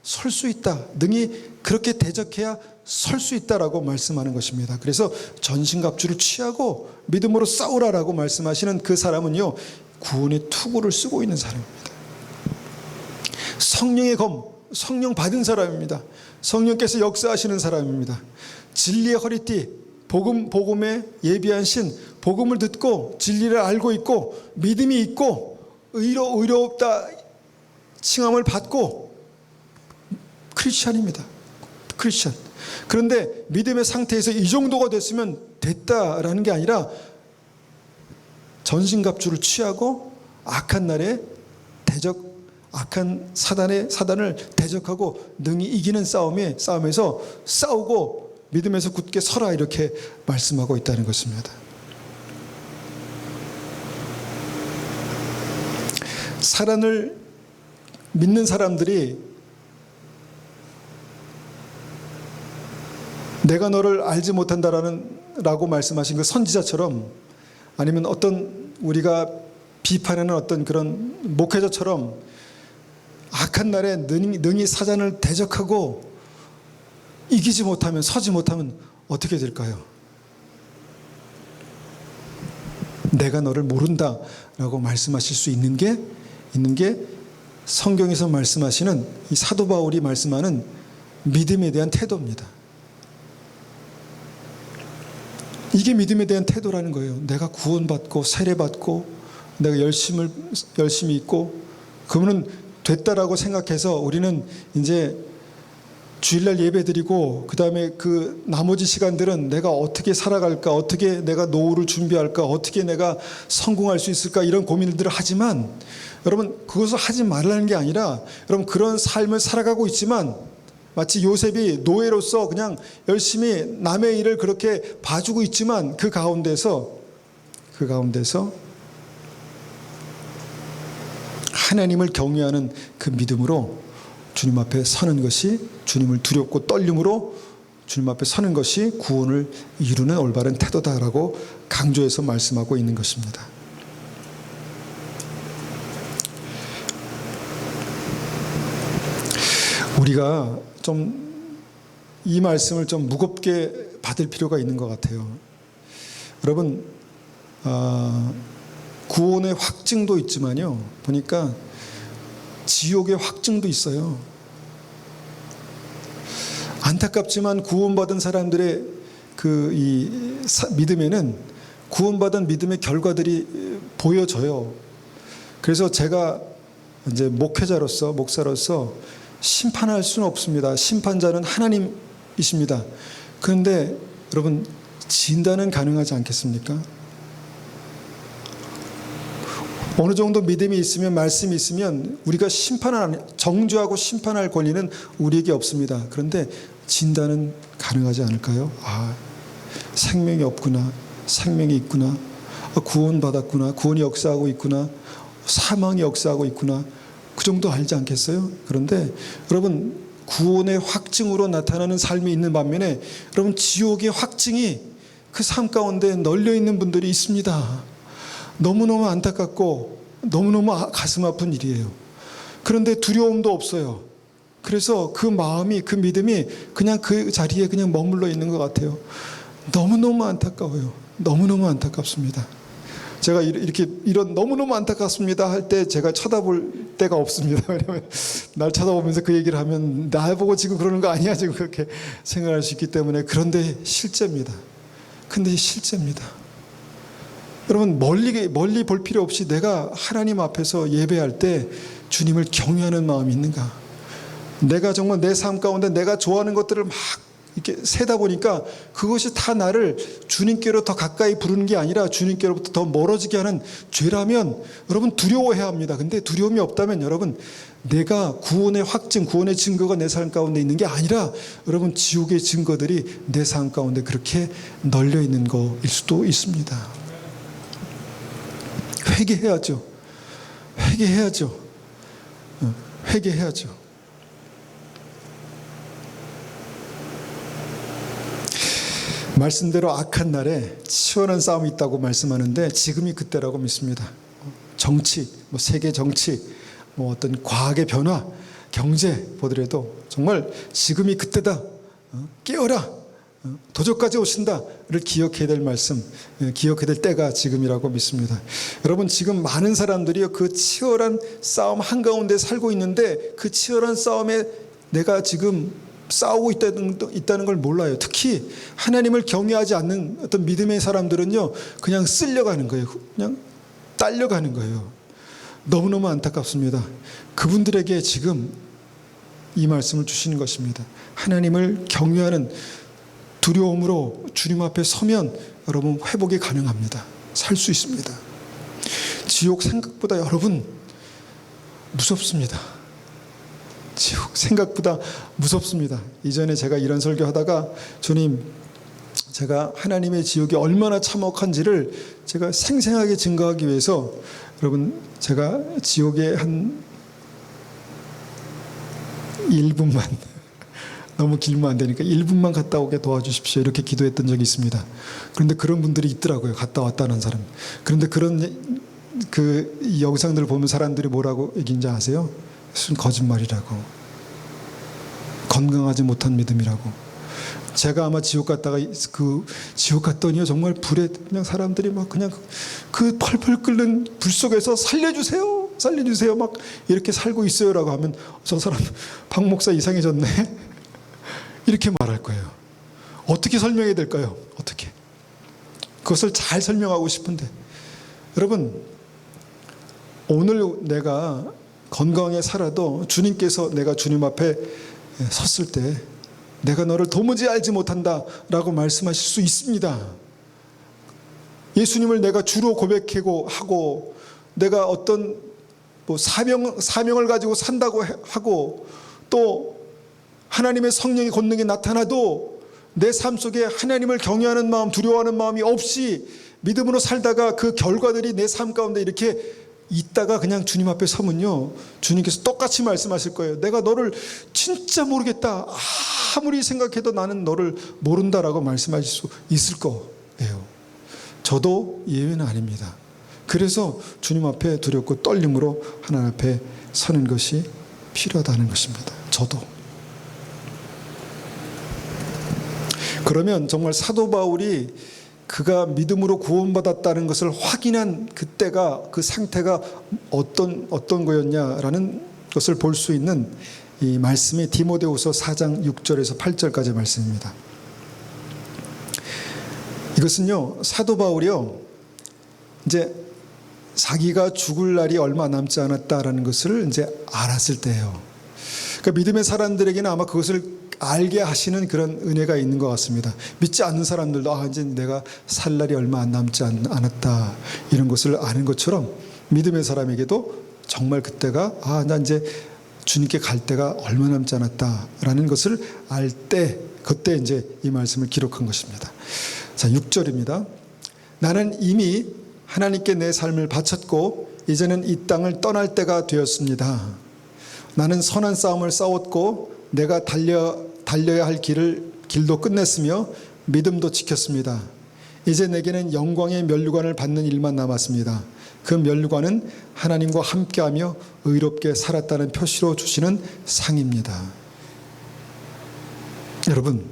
설 수 있다. 능히 그렇게 대적해야 설 수 있다라고 말씀하는 것입니다. 그래서 전신갑주를 취하고 믿음으로 싸우라라고 말씀하시는 그 사람은요, 구원의 투구를 쓰고 있는 사람입니다. 성령의 검, 성령 받은 사람입니다. 성령께서 역사하시는 사람입니다. 진리의 허리띠, 복음에 예비한 신, 복음을 듣고 진리를 알고 있고 믿음이 있고 의롭다 칭함을 받고 크리스찬입니다. 크리스찬. 그런데 믿음의 상태에서 이 정도가 됐으면 됐다라는 게 아니라 전신갑주를 취하고 악한 날에 악한 사단을 대적하고 능히 이기는 싸움에서 싸우고 믿음에서 굳게 서라, 이렇게 말씀하고 있다는 것입니다. 사랑을 믿는 사람들이 내가 너를 알지 못한다라고 말씀하신 그 선지자처럼, 아니면 어떤 우리가 비판하는 어떤 그런 목회자처럼 악한 날에 능히 사단을 대적하고 이기지 못하면, 서지 못하면 어떻게 될까요? 내가 너를 모른다라고 말씀하실 수 있는 게 성경에서 말씀하시는 이 사도 바울이 말씀하는 믿음에 대한 태도입니다. 이게 믿음에 대한 태도라는 거예요. 내가 구원받고 세례받고 내가 열심히 있고 그러면 됐다라고 생각해서 우리는 이제 주일날 예배드리고 그 다음에 그 나머지 시간들은 내가 어떻게 살아갈까, 어떻게 내가 노후를 준비할까, 어떻게 내가 성공할 수 있을까, 이런 고민들을 하지만, 여러분 그것을 하지 말라는 게 아니라, 여러분 그런 삶을 살아가고 있지만 마치 요셉이 노예로서 그냥 열심히 남의 일을 그렇게 봐주고 있지만 그 가운데서 하나님을 경외하는 그 믿음으로 주님 앞에 서는 것이, 주님을 두렵고 떨림으로 주님 앞에 서는 것이 구원을 이루는 올바른 태도다라고 강조해서 말씀하고 있는 것입니다. 우리가 좀 이 말씀을 좀 무겁게 받을 필요가 있는 것 같아요. 여러분, 구원의 확증도 있지만요, 보니까 지옥의 확증도 있어요. 안타깝지만 구원받은 사람들의 믿음에는 구원받은 믿음의 결과들이 보여져요. 그래서 제가 이제 목사로서 심판할 수는 없습니다. 심판자는 하나님이십니다. 그런데 여러분, 진단은 가능하지 않겠습니까? 어느 정도 믿음이 있으면, 말씀이 있으면 우리가 정죄하고 심판할 권리는 우리에게 없습니다. 그런데 진단은 가능하지 않을까요? 생명이 없구나, 생명이 있구나, 구원받았구나, 구원이 역사하고 있구나, 사망이 역사하고 있구나, 그 정도 알지 않겠어요? 그런데 여러분, 구원의 확증으로 나타나는 삶이 있는 반면에 여러분, 지옥의 확증이 그 삶 가운데 널려 있는 분들이 있습니다. 너무너무 안타깝고 너무너무 가슴 아픈 일이에요. 그런데 두려움도 없어요. 그래서 그 마음이, 그 믿음이 그냥 그 자리에 그냥 머물러 있는 것 같아요. 너무너무 안타까워요. 너무너무 안타깝습니다. 제가 이런 너무너무 안타깝습니다 할 때 제가 쳐다볼 때가 없습니다. 왜냐하면 날 쳐다보면서 그 얘기를 하면 나보고 지금 그러는 거 아니야, 지금 그렇게 생각할 수 있기 때문에. 그런데 실제입니다. 근데 실제입니다. 여러분, 멀리 볼 필요 없이 내가 하나님 앞에서 예배할 때 주님을 경외하는 마음이 있는가? 내가 정말 내 삶 가운데 내가 좋아하는 것들을 막 이렇게 세다 보니까 그것이 다 나를 주님께로 더 가까이 부르는 게 아니라 주님께로부터 더 멀어지게 하는 죄라면 여러분 두려워해야 합니다. 근데 두려움이 없다면 여러분, 내가 구원의 확증, 구원의 증거가 내 삶 가운데 있는 게 아니라 여러분, 지옥의 증거들이 내 삶 가운데 그렇게 널려 있는 거일 수도 있습니다. 회개해야죠. 말씀대로 악한 날에 치열한 싸움이 있다고 말씀하는데 지금이 그때라고 믿습니다. 정치, 세계 정치, 어떤 과학의 변화, 경제 보더라도 정말 지금이 그때다. 깨어라. 도적까지 오신다를 기억해야 될 말씀, 기억해야 될 때가 지금이라고 믿습니다. 여러분, 지금 많은 사람들이 그 치열한 싸움 한가운데 살고 있는데 그 치열한 싸움에 내가 지금 싸우고 있다는 걸 몰라요. 특히 하나님을 경외하지 않는 어떤 믿음의 사람들은요, 그냥 쓸려가는 거예요. 그냥 딸려가는 거예요. 너무너무 안타깝습니다. 그분들에게 지금 이 말씀을 주시는 것입니다. 하나님을 경외하는 두려움으로 주님 앞에 서면 여러분 회복이 가능합니다. 살 수 있습니다. 지옥 생각보다 여러분 무섭습니다. 지옥 생각보다 무섭습니다. 이전에 제가 이런 설교하다가 주님, 제가 하나님의 지옥이 얼마나 참혹한지를 제가 생생하게 증거하기 위해서 여러분 제가 지옥에 한 1분만 너무 길면 안 되니까 1분만 갔다 오게 도와주십시오 이렇게 기도했던 적이 있습니다. 그런데 그런 분들이 있더라고요. 갔다 왔다는 사람. 그런데 그런 그 영상들을 보면 사람들이 뭐라고 얘기인지 아세요? 무슨 거짓말이라고, 건강하지 못한 믿음이라고. 제가 아마 지옥 갔다가 그 지옥 갔더니요 정말 불에 그냥 사람들이 막 그냥 그 펄펄 끓는 불 속에서 살려주세요 살려주세요 막 이렇게 살고 있어요라고 하면 저 사람 박 목사 이상해졌네 이렇게 말할 거예요. 어떻게 설명해야 될까요? 어떻게 그것을 잘 설명하고 싶은데 여러분 오늘 내가 건강하게 살아도 주님께서 내가 주님 앞에 섰을 때 내가 너를 도무지 알지 못한다 라고 말씀하실 수 있습니다. 예수님을 내가 주로 고백하고 하고 내가 어떤 뭐 사명을 가지고 산다고 하고 또 하나님의 성령의 권능이 나타나도 내 삶 속에 하나님을 경외하는 마음, 두려워하는 마음이 없이 믿음으로 살다가 그 결과들이 내 삶 가운데 이렇게 있다가 그냥 주님 앞에 서면요 주님께서 똑같이 말씀하실 거예요. 내가 너를 진짜 모르겠다. 아무리 생각해도 나는 너를 모른다라고 말씀하실 수 있을 거예요. 저도 예외는 아닙니다. 그래서 주님 앞에 두렵고 떨림으로 하나님 앞에 서는 것이 필요하다는 것입니다. 저도. 그러면 정말 사도 바울이 그가 믿음으로 구원받았다는 것을 확인한 그때가 그 상태가 어떤 거였냐라는 것을 볼 수 있는 이 말씀이 디모데후서 4장 6절에서 8절까지 말씀입니다. 이것은요 사도 바울이요 이제 자기가 죽을 날이 얼마 남지 않았다라는 것을 이제 알았을 때예요. 그러니까 믿음의 사람들에게는 아마 그것을 알게 하시는 그런 은혜가 있는 것 같습니다. 믿지 않는 사람들도 이제 내가 살 날이 얼마 안 남지 않았다 이런 것을 아는 것처럼 믿음의 사람에게도 정말 그때가 나 이제 주님께 갈 때가 얼마 남지 않았다라는 것을 알 때 그때 이제 이 말씀을 기록한 것입니다. 자 6절입니다. 나는 이미 하나님께 내 삶을 바쳤고 이제는 이 땅을 떠날 때가 되었습니다. 나는 선한 싸움을 싸웠고 내가 달려야 할 길도 끝냈으며 믿음도 지켰습니다. 이제 내게는 영광의 면류관을 받는 일만 남았습니다. 그 면류관은 하나님과 함께하며 의롭게 살았다는 표시로 주시는 상입니다. 여러분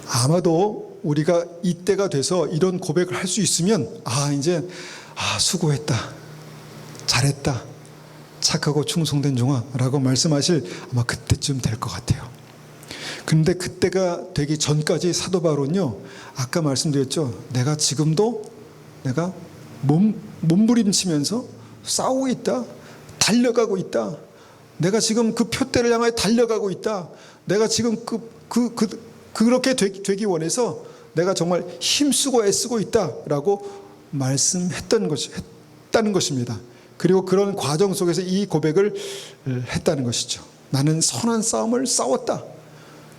아마도 우리가 이때가 돼서 이런 고백을 할 수 있으면 이제 수고했다 잘했다 착하고 충성된 종아 라고 말씀하실 아마 그때쯤 될 것 같아요. 그런데 그때가 되기 전까지 사도 바울은요 아까 말씀드렸죠. 내가 지금도 내가 몸부림치면서 싸우고 있다. 달려가고 있다. 내가 지금 그 표대를 향하여 달려가고 있다. 내가 지금 그렇게 되기 원해서 내가 정말 힘쓰고 애쓰고 있다라고 말씀했다는 것입니다. 그리고 그런 과정 속에서 이 고백을 했다는 것이죠. 나는 선한 싸움을 싸웠다.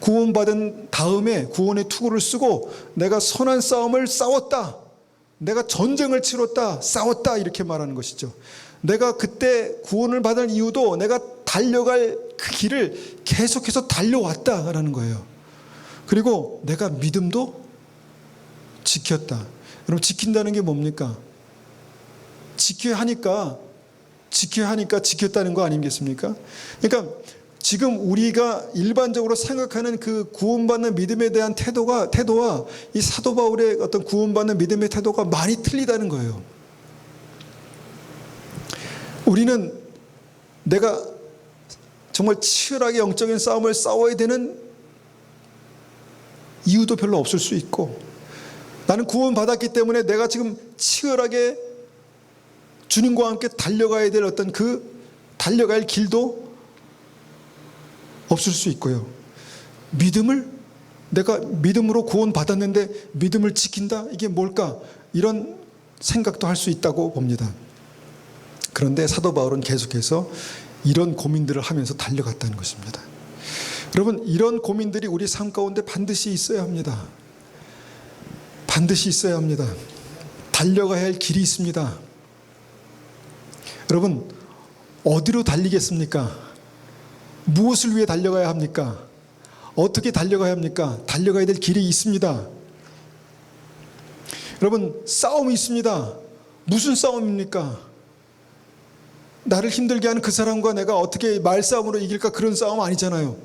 구원받은 다음에 구원의 투구를 쓰고 내가 선한 싸움을 싸웠다. 내가 전쟁을 치렀다. 싸웠다. 이렇게 말하는 것이죠. 내가 그때 구원을 받은 이유도 내가 달려갈 그 길을 계속해서 달려왔다라는 거예요. 그리고 내가 믿음도 지켰다. 여러분 지킨다는 게 뭡니까? 지켜야 하니까 지켰다는 거 아니겠습니까? 그러니까 지금 우리가 일반적으로 생각하는 그 구원받는 믿음에 대한 태도와 이 사도 바울의 어떤 구원받는 믿음의 태도가 많이 틀리다는 거예요. 우리는 내가 정말 치열하게 영적인 싸움을 싸워야 되는 이유도 별로 없을 수 있고 나는 구원받았기 때문에 내가 지금 치열하게 주님과 함께 달려가야 될 어떤 그 달려갈 길도 없을 수 있고요. 내가 믿음으로 구원받았는데 믿음을 지킨다? 이게 뭘까? 이런 생각도 할 수 있다고 봅니다. 그런데 사도 바울은 계속해서 이런 고민들을 하면서 달려갔다는 것입니다. 여러분 이런 고민들이 우리 삶 가운데 반드시 있어야 합니다. 반드시 있어야 합니다. 달려가야 할 길이 있습니다. 여러분, 어디로 달리겠습니까? 무엇을 위해 달려가야 합니까? 어떻게 달려가야 합니까? 달려가야 될 길이 있습니다. 여러분, 싸움이 있습니다. 무슨 싸움입니까? 나를 힘들게 하는 그 사람과 내가 어떻게 말싸움으로 이길까? 그런 싸움 아니잖아요.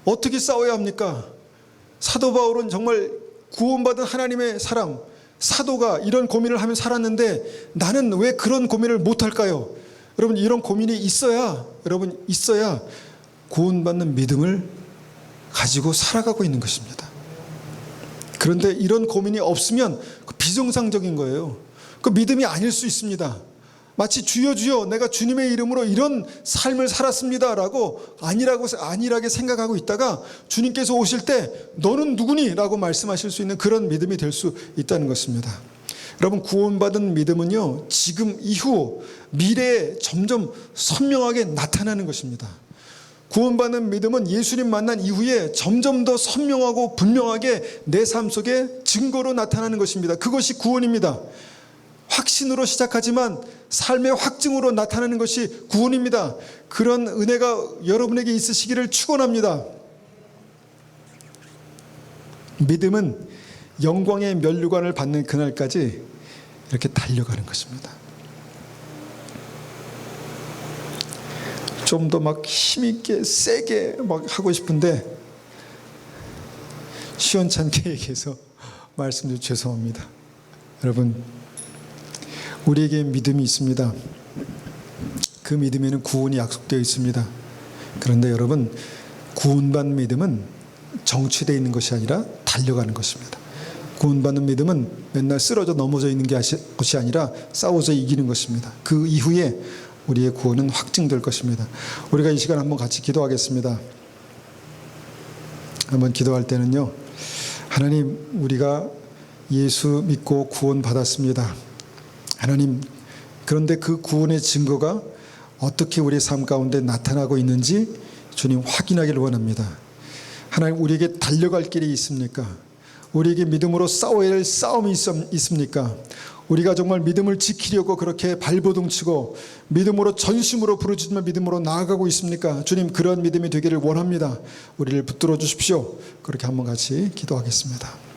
어떻게 싸워야 합니까? 사도 바울은 정말 구원받은 하나님의 사람, 사도가 이런 고민을 하며 살았는데 나는 왜 그런 고민을 못할까요? 여러분, 이런 고민이 있어야 구원받는 믿음을 가지고 살아가고 있는 것입니다. 그런데 이런 고민이 없으면 비정상적인 거예요. 그 믿음이 아닐 수 있습니다. 마치 주여 주여 내가 주님의 이름으로 이런 삶을 살았습니다라고 안일하게 생각하고 있다가 주님께서 오실 때 너는 누구니? 라고 말씀하실 수 있는 그런 믿음이 될 수 있다는 것입니다. 여러분, 구원받은 믿음은요, 지금 이후 미래에 점점 선명하게 나타나는 것입니다. 구원받는 믿음은 예수님 만난 이후에 점점 더 선명하고 분명하게 내 삶 속에 증거로 나타나는 것입니다. 그것이 구원입니다. 확신으로 시작하지만 삶의 확증으로 나타나는 것이 구원입니다. 그런 은혜가 여러분에게 있으시기를 축원합니다. 믿음은 영광의 면류관을 받는 그날까지 이렇게 달려가는 것입니다. 좀 더 막 힘있게 세게 막 하고 싶은데 시원찮게 얘기해서 말씀드려 죄송합니다. 여러분, 우리에게 믿음이 있습니다. 그 믿음에는 구원이 약속되어 있습니다. 그런데 여러분, 구원받는 믿음은 정취되어 있는 것이 아니라 달려가는 것입니다. 구원받는 믿음은 맨날 쓰러져 넘어져 있는 것이 아니라 싸워서 이기는 것입니다. 그 이후에 우리의 구원은 확증될 것입니다. 우리가 이 시간 한번 같이 기도하겠습니다. 한번 기도할 때는요, 하나님, 우리가 예수 믿고 구원 받았습니다. 하나님, 그런데 그 구원의 증거가 어떻게 우리의 삶 가운데 나타나고 있는지 주님 확인하기를 원합니다. 하나님, 우리에게 달려갈 길이 있습니까? 우리에게 믿음으로 싸워야 할 싸움이 있습니까? 우리가 정말 믿음을 지키려고 그렇게 발버둥치고 믿음으로 전심으로 부르짖으며 믿음으로 나아가고 있습니까? 주님, 그런 믿음이 되기를 원합니다. 우리를 붙들어 주십시오. 그렇게 한번 같이 기도하겠습니다.